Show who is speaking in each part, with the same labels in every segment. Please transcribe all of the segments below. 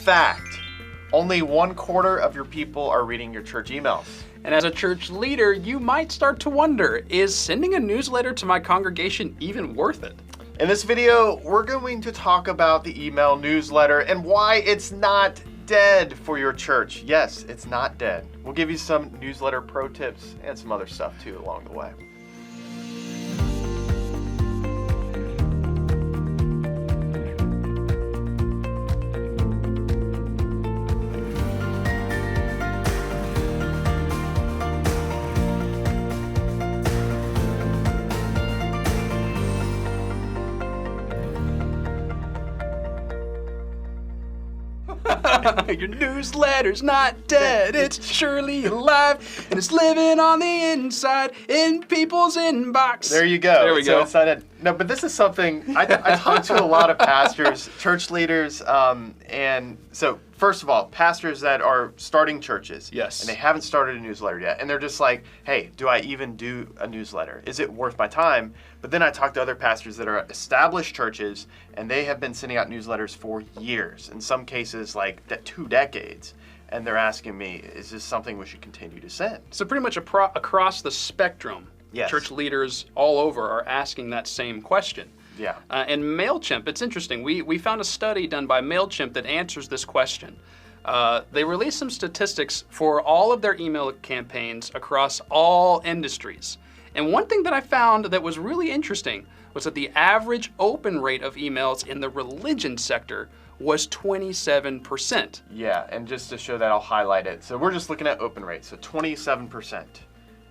Speaker 1: fact, only 1/4 of your people are reading your church emails.
Speaker 2: And as a church leader, you might start to wonder, is sending a newsletter to my congregation even worth it?
Speaker 1: In this video, we're going to talk about the email newsletter and why it's not dead for your church. Yes, it's not dead. We'll give you some newsletter pro tips and some other stuff too along the way.
Speaker 2: Your newsletter's not dead, it's surely alive, and it's living on the inside in people's inbox.
Speaker 1: There you go.
Speaker 2: There we go.
Speaker 1: It's not dead. No, but this is something, I talk to a lot of pastors, church leaders, and so first of all, pastors that are starting churches.
Speaker 2: Yes.
Speaker 1: And they haven't started a newsletter yet, and they're just like, hey, do I even do a newsletter? Is it worth my time? But then I talk to other pastors that are established churches, and they have been sending out newsletters for years, in some cases like 2 decades. And they're asking me, is this something we should continue to send?
Speaker 2: So pretty much across the spectrum,
Speaker 1: Yes.
Speaker 2: church leaders all over are asking that same question.
Speaker 1: Yeah.
Speaker 2: And Mailchimp, it's interesting. We found a study done by Mailchimp that answers this question. They released some statistics for all of their email campaigns across all industries. And one thing that I found that was really interesting was that the average open rate of emails in the religion sector was 27%.
Speaker 1: Yeah, and just to show that, I'll highlight it. So we're just looking at open rate, so 27%.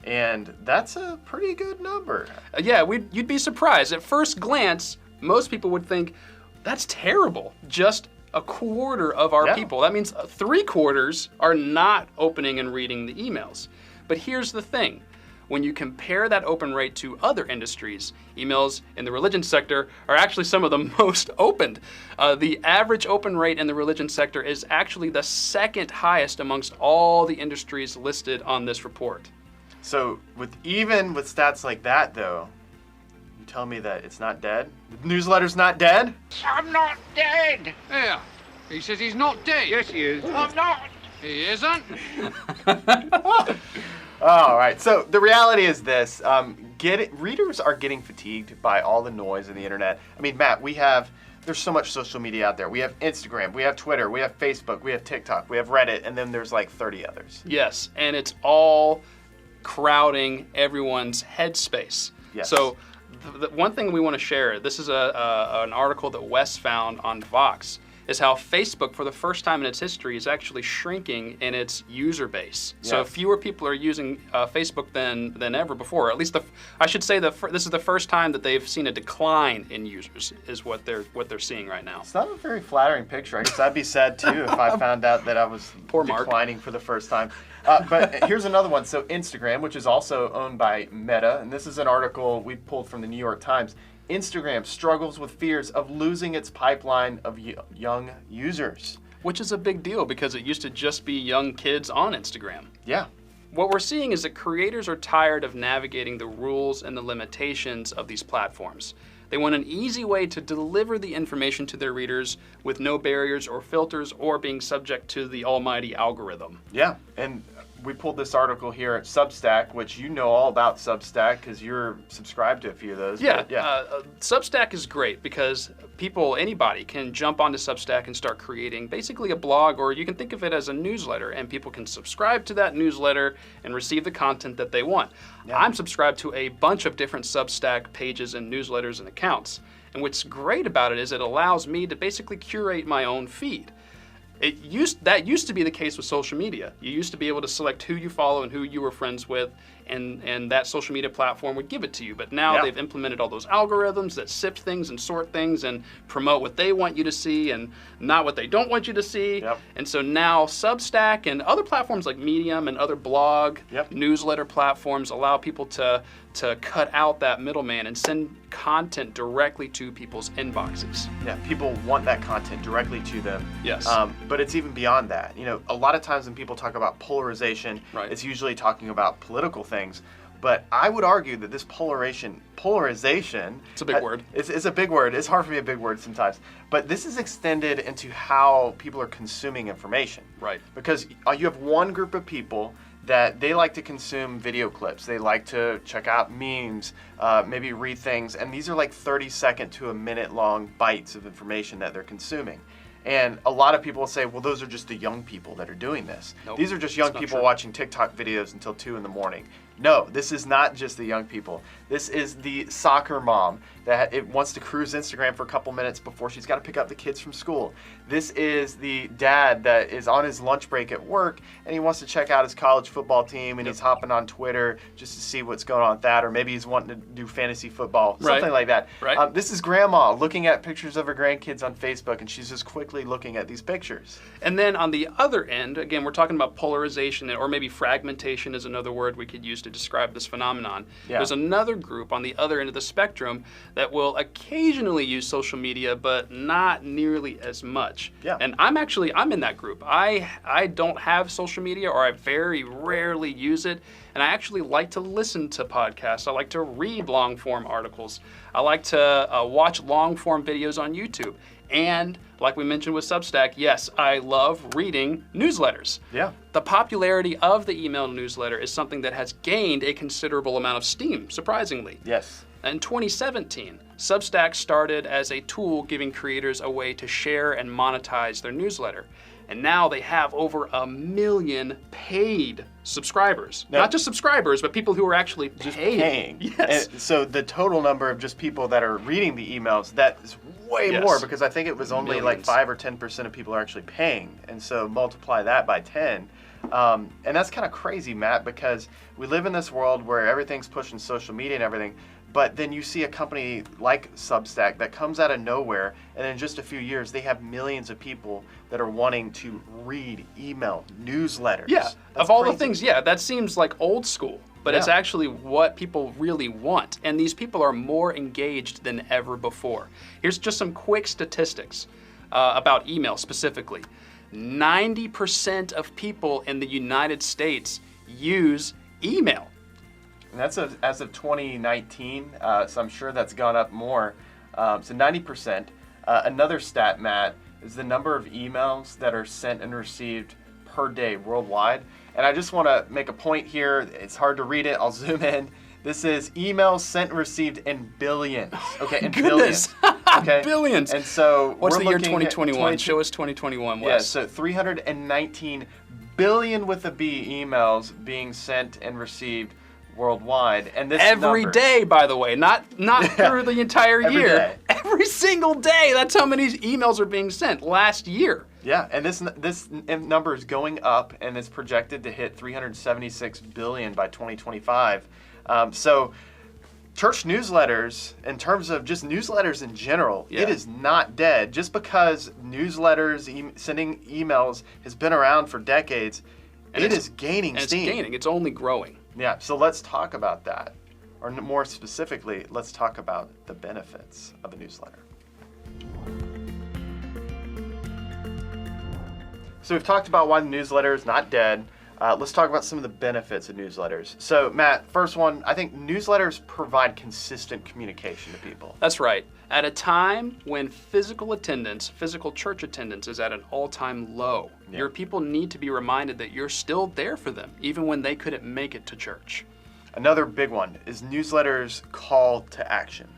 Speaker 1: And that's a pretty good number.
Speaker 2: Yeah, you'd be surprised. At first glance, most people would think, that's terrible. Just a quarter of our people. That means 3/4 are not opening and reading the emails. But here's the thing. When you compare that open rate to other industries, emails in the religion sector are actually some of the most opened. The average open rate in the religion sector is actually the second highest amongst all the industries listed on this report.
Speaker 1: So even with stats like that, though, you tell me that it's not dead? The newsletter's not dead?
Speaker 3: I'm not dead.
Speaker 4: Yeah, he says he's not dead.
Speaker 3: Yes, he is. I'm not.
Speaker 4: He isn't.
Speaker 1: All right, so the reality is this. Readers are getting fatigued by all the noise in the internet. I mean, Matt, there's so much social media out there. We have Instagram, we have Twitter, we have Facebook, we have TikTok, we have Reddit, and then there's like 30 others.
Speaker 2: Yes, and it's all crowding everyone's headspace.
Speaker 1: Yes.
Speaker 2: So the one thing we want to share, this is an article that Wes found on Vox, is how Facebook, for the first time in its history, is actually shrinking in its user base.
Speaker 1: Yes.
Speaker 2: So fewer people are using Facebook than ever before. At least I should say this is the first time that they've seen a decline in users, is what they're seeing right now.
Speaker 1: It's not a very flattering picture. I guess I'd be sad too if I found out that I was
Speaker 2: Poor Mark.
Speaker 1: declining for the first time. But here's another one. So Instagram, which is also owned by Meta, and this is an article we pulled from the New York Times. Instagram struggles with fears of losing its pipeline of young users.
Speaker 2: Which is a big deal because it used to just be young kids on Instagram.
Speaker 1: Yeah.
Speaker 2: What we're seeing is that creators are tired of navigating the rules and the limitations of these platforms. They want an easy way to deliver the information to their readers with no barriers or filters or being subject to the almighty algorithm.
Speaker 1: Yeah, and we pulled this article here at Substack, which you know all about Substack because you're subscribed to a few of those.
Speaker 2: Yeah,
Speaker 1: but
Speaker 2: Substack is great because anybody can jump onto Substack and start creating basically a blog, or you can think of it as a newsletter, and people can subscribe to that newsletter and receive the content that they want. Yeah. I'm subscribed to a bunch of different Substack pages and newsletters and accounts, and what's great about it is it allows me to basically curate my own feed. That used to be the case with social media. You used to be able to select who you follow and who you were friends with, and that social media platform would give it to you. But now they've implemented all those algorithms that sift things and sort things and promote what they want you to see and not what they don't want you to see.
Speaker 1: Yep.
Speaker 2: And so now Substack and other platforms like Medium and other blog newsletter platforms allow people to cut out that middleman and send content directly to people's inboxes.
Speaker 1: Yeah, people want that content directly to them.
Speaker 2: Yes.
Speaker 1: But it's even beyond that. You know, a lot of times when people talk about polarization, it's usually talking about political things. But I would argue that this polarization.
Speaker 2: It's a big word.
Speaker 1: It's a big word. It's hard for me a big word sometimes. But this is extended into how people are consuming information.
Speaker 2: Right.
Speaker 1: Because you have one group of people that they like to consume video clips. They like to check out memes, maybe read things. And these are like 30-second to a minute-long bites of information that they're consuming. And a lot of people will say, well, those are just the young people that are doing this.
Speaker 2: Nope,
Speaker 1: these are just young
Speaker 2: that's not
Speaker 1: people
Speaker 2: true.
Speaker 1: watching TikTok videos until 2 in the morning. No, this is not just the young people. This is the soccer mom that it wants to cruise Instagram for a couple minutes before she's got to pick up the kids from school. This is the dad that is on his lunch break at work and he wants to check out his college football team and he's hopping on Twitter just to see what's going on with that, or maybe he's wanting to do fantasy football, something like that.
Speaker 2: Right.
Speaker 1: This is grandma looking at pictures of her grandkids on Facebook and she's just quickly looking at these pictures.
Speaker 2: And then on the other end, again, we're talking about polarization, or maybe fragmentation is another word we could use to describe this phenomenon.
Speaker 1: Yeah.
Speaker 2: There's another group on the other end of the spectrum that will occasionally use social media, but not nearly as much.
Speaker 1: Yeah.
Speaker 2: And I'm in that group. I don't have social media, or I very rarely use it. And I actually like to listen to podcasts. I like to read long-form articles. I like to watch long-form videos on YouTube. And like we mentioned with Substack, yes, I love reading newsletters.
Speaker 1: Yeah.
Speaker 2: The popularity of the email newsletter is something that has gained a considerable amount of steam, surprisingly.
Speaker 1: Yes.
Speaker 2: In 2017, Substack started as a tool giving creators a way to share and monetize their newsletter. And now they have over 1 million paid subscribers.
Speaker 1: Now,
Speaker 2: not just subscribers, but people who are actually paying. Yes.
Speaker 1: And so the total number of just people that are reading the emails, that is way
Speaker 2: Yes.
Speaker 1: more, because I think it was only like
Speaker 2: Millions.
Speaker 1: 5 or 10% of people are actually paying. And so multiply that by 10. And that's kind of crazy, Matt, because we live in this world where everything's pushing social media and everything. But then you see a company like Substack that comes out of nowhere, and in just a few years, they have millions of people that are wanting to read email newsletters.
Speaker 2: Yeah,
Speaker 1: That's
Speaker 2: of all the
Speaker 1: crazy.
Speaker 2: things, that seems like old school, but it's
Speaker 1: Yeah.
Speaker 2: actually what people really want. And these people are more engaged than ever before. Here's just some quick statistics about email specifically. 90% of people in the United States use email.
Speaker 1: And that's as of 2019, so I'm sure that's gone up more. So 90%. Another stat, Matt, is the number of emails that are sent and received per day worldwide. And I just want to make a point here. It's hard to read it. I'll zoom in. This is emails sent and received in billions. Okay, in
Speaker 2: Goodness.
Speaker 1: billions. Okay,
Speaker 2: Billions.
Speaker 1: And so
Speaker 2: What's
Speaker 1: we're
Speaker 2: the year
Speaker 1: looking at
Speaker 2: 2021? Show us 2021, Wes.
Speaker 1: Yeah, so 319 billion with a B emails being sent and received worldwide, and this
Speaker 2: Every
Speaker 1: number,
Speaker 2: day, by the way, not through the entire
Speaker 1: Every
Speaker 2: year.
Speaker 1: day.
Speaker 2: Every single day. That's how many emails are being sent last year.
Speaker 1: Yeah, and this number is going up, and it's projected to hit 376 billion by 2025. So, church newsletters, in terms of just newsletters in general,
Speaker 2: Yeah.
Speaker 1: it is not dead. Just because newsletters, sending emails has been around for decades,
Speaker 2: And
Speaker 1: it
Speaker 2: it's-
Speaker 1: is gaining
Speaker 2: And
Speaker 1: steam.
Speaker 2: it's gaining. It's only growing.
Speaker 1: Yeah, so let's talk about that. Or more specifically, let's talk about the benefits of a newsletter. So we've talked about why the newsletter is not dead. Let's talk about some of the benefits of newsletters. So Matt, first one, I think newsletters provide consistent communication to people.
Speaker 2: That's right. At a time when physical church attendance is at an all-time low,
Speaker 1: Yeah.
Speaker 2: your people need to be reminded that you're still there for them, even when they couldn't make it to church.
Speaker 1: Another big one is newsletters call to action.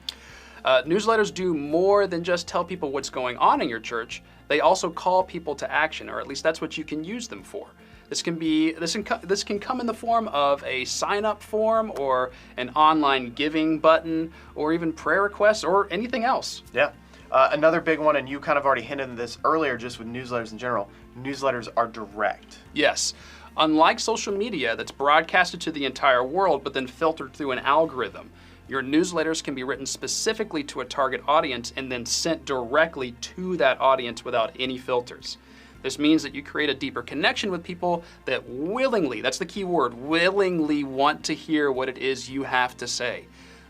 Speaker 2: Newsletters do more than just tell people what's going on in your church. They also call people to action, or at least that's what you can use them for. This can come in the form of a sign-up form, or an online giving button, or even prayer requests, or anything else.
Speaker 1: Yeah. Another big one, and you kind of already hinted at this earlier just with newsletters in general, newsletters are direct.
Speaker 2: Yes. Unlike social media that's broadcasted to the entire world but then filtered through an algorithm, your newsletters can be written specifically to a target audience and then sent directly to that audience without any filters. This means that you create a deeper connection with people that willingly, that's the key word, willingly want to hear what it is you have to say.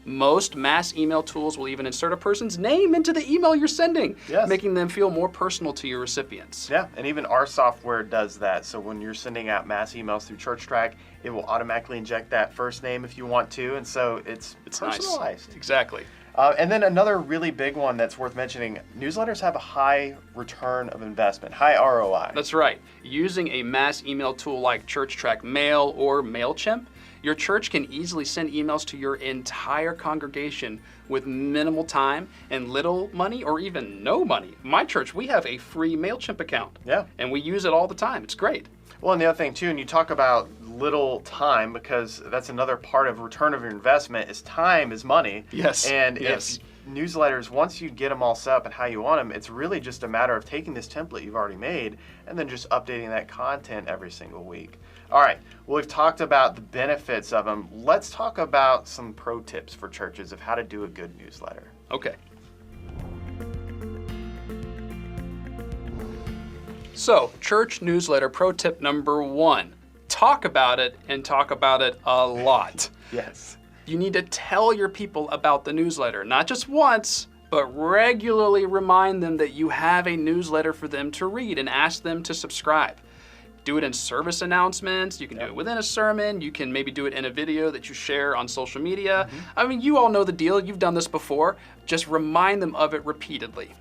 Speaker 2: Most mass email tools will even insert a person's name into the email you're sending,
Speaker 1: Yes.
Speaker 2: making them feel more personal to your recipients.
Speaker 1: Yeah, and even our software does that. So when you're sending out mass emails through ChurchTrac, it will automatically inject that first name if you want to, and so it's personalized.
Speaker 2: Nice. Exactly.
Speaker 1: And then another really big one that's worth mentioning, newsletters have a high return of investment, high ROI.
Speaker 2: That's right. Using a mass email tool like ChurchTrac Mail or Mailchimp, your church can easily send emails to your entire congregation with minimal time and little money or even no money. My church, we have a free Mailchimp account.
Speaker 1: Yeah.
Speaker 2: And we use it all the time. It's great.
Speaker 1: Well, and the other thing too, and you talk about little time, because that's another part of return of your investment, is time is money.
Speaker 2: Yes.
Speaker 1: And
Speaker 2: yes.
Speaker 1: if newsletters, once you get them all set up and how you want them, it's really just a matter of taking this template you've already made and then just updating that content every single week. All right, well, we've talked about the benefits of them. Let's talk about some pro tips for churches of how to do a good newsletter.
Speaker 2: Okay. So, church newsletter pro tip number 1. Talk about it, and talk about it a lot.
Speaker 1: Yes.
Speaker 2: You need to tell your people about the newsletter, not just once, but regularly remind them that you have a newsletter for them to read and ask them to subscribe. Do it in service announcements. You can do it within a sermon. You can maybe do it in a video that you share on social media. I mean, you all know the deal. You've done this before. Just remind them of it repeatedly.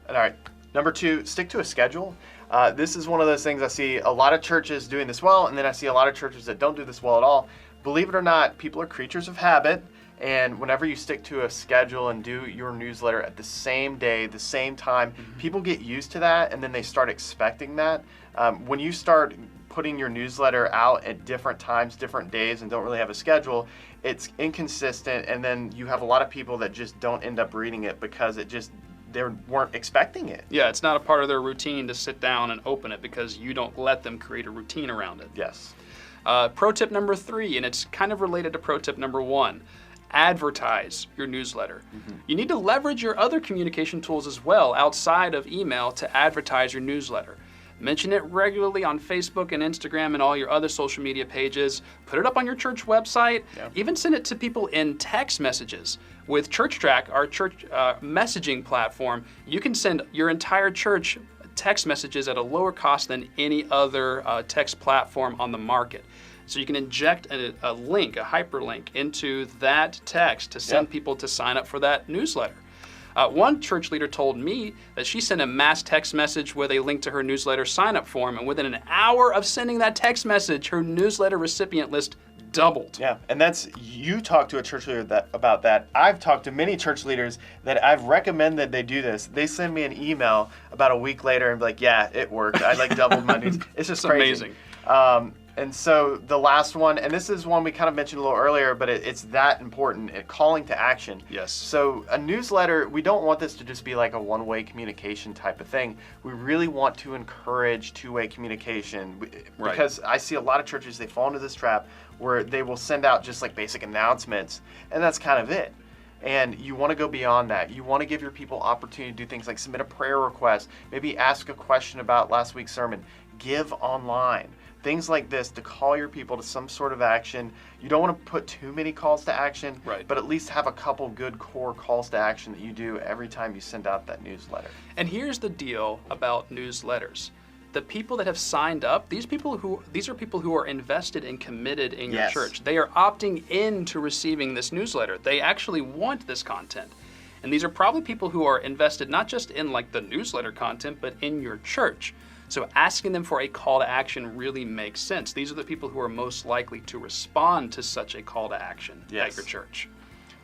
Speaker 1: All right. Number 2, stick to a schedule. This is one of those things I see a lot of churches doing this well, and then I see a lot of churches that don't do this well at all. Believe it or not, people are creatures of habit, and whenever you stick to a schedule and do your newsletter at the same day, the same time, people get used to that, and then they start expecting that. When you start putting your newsletter out at different times, different days, and don't really have a schedule, it's inconsistent, and then you have a lot of people that just don't end up reading it because they weren't expecting it.
Speaker 2: Yeah, it's not a part of their routine to sit down and open it because you don't let them create a routine around it.
Speaker 1: Yes.
Speaker 2: Pro tip number 3, and it's kind of related to pro tip number 1. Advertise your newsletter. You need to leverage your other communication tools as well outside of email to advertise your newsletter. Mention it regularly on Facebook and Instagram and all your other social media pages. Put it up on your church website.
Speaker 1: Yeah.
Speaker 2: Even send it to people in text messages. With ChurchTrac, our church messaging platform, you can send your entire church text messages at a lower cost than any other text platform on the market. So you can inject a link, a hyperlink, into that text to send people to sign up for that newsletter. One church leader told me that she sent a mass text message with a link to her newsletter sign-up form, and within an hour of sending that text message, her newsletter recipient list doubled.
Speaker 1: Yeah, and you talked to a church leader about that. I've talked to many church leaders that I've recommended they do this. They send me an email about a week later and be like, yeah, it worked. I doubled my news. It's just crazy.
Speaker 2: Amazing.
Speaker 1: And so the last one, and this is one we kind of mentioned a little earlier, but it's that important, calling to action.
Speaker 2: Yes.
Speaker 1: So a newsletter, we don't want this to just be like a one-way communication type of thing. We really want to encourage two-way communication because I see a lot of churches, they fall into this trap where they will send out just like basic announcements, and that's kind of it. And you want to go beyond that. You want to give your people opportunity to do things like submit a prayer request, maybe ask a question about last week's sermon, give online. Things like this to call your people to some sort of action. You don't want to put too many calls to action, but at least have a couple good core calls to action that you do every time you send out that newsletter.
Speaker 2: And here's the deal about newsletters. The people that have signed up, these are people who are invested and committed in your church. They are opting in to receiving this newsletter. They actually want this content. And these are probably people who are invested not just in like the newsletter content, but in your church. So asking them for a call to action really makes sense. These are the people who are most likely to respond to such a call to action at your church.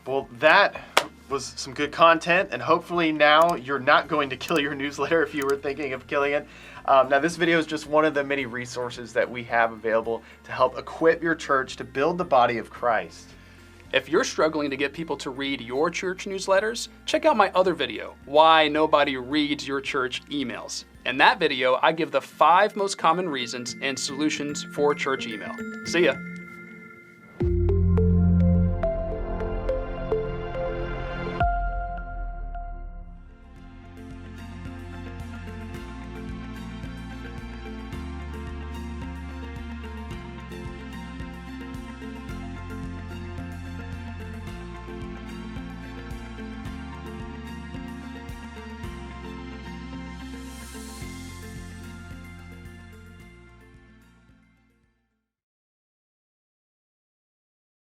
Speaker 1: Well, that was some good content, and hopefully now you're not going to kill your newsletter if you were thinking of killing it. Now, this video is just one of the many resources that we have available to help equip your church to build the body of Christ.
Speaker 2: If you're struggling to get people to read your church newsletters, check out my other video, Why Nobody Reads Your Church Emails. In that video, I give the 5 most common reasons and solutions for church email. See ya.